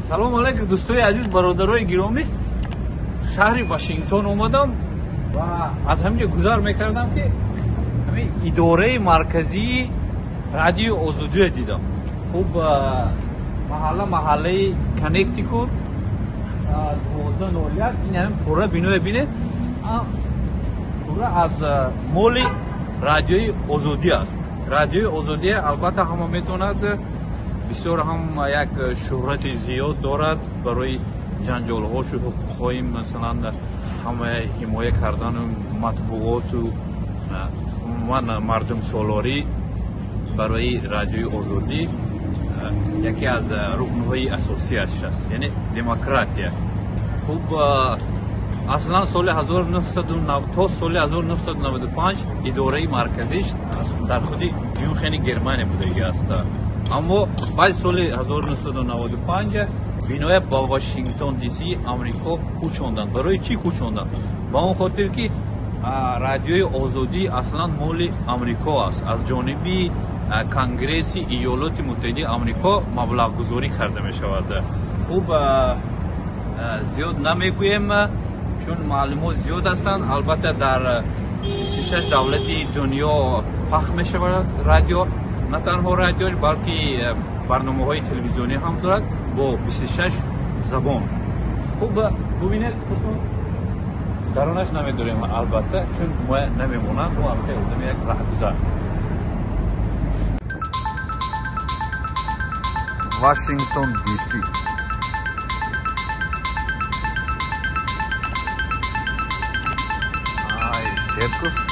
салом алейкум дӯстои азиз, бародарои гиромӣ. Шаҳри Вашингтон омадам ва аз ҳаминҷо гузар мекардам ки ҳамин идораи марказии радиои Озодиро дидам. Хуб маҳаллаи Коннектикут 1201 ин ҳамин пурра биное бинед, пурра аз моли радиои Озодӣ аст. Радиои Озодӣ албатта ҳама метавонад бисёр ҳам як шӯҳрати зиёд дорад барои ҷанҷолҳо, шуҳуқҳои масалан ҳама ҳимоя кардани матбуоту умуман мардумсолорӣ барои радиои Озодӣ яке аз рукнҳои асосияш аст, яъне демократия. Хуб аслан соли 1990 то соли 1995 идораи марказиш дар худи Мюнхени Германия будагӣ аст. Аммо баъди соли 1995 биноя ба Вашингтон ДС Амрико кӯчонданд. Барои чӣ кӯчонданд? Ба он хотир ки радиои Озодӣ аслан моли Амрико аст. Аз ҷониби Конгресси Иёлоти Муттаҳидаи Амрико маблағгузорӣ карда мешавад. Хуб зиёд намегӯем, чун маълумот зиёд ҳастанд. Албатта дар 26 давлати дунё пахш мешавад радио. На танҳо радиош, балки барномаҳои телевизионӣ ҳам дорад бо 26 забон. Хуб бубинед, даронаш намедорем албатта, чун мо намемонам, мо албатта одами як раҳгузар. Вашингтон ДС. Ай, Серков.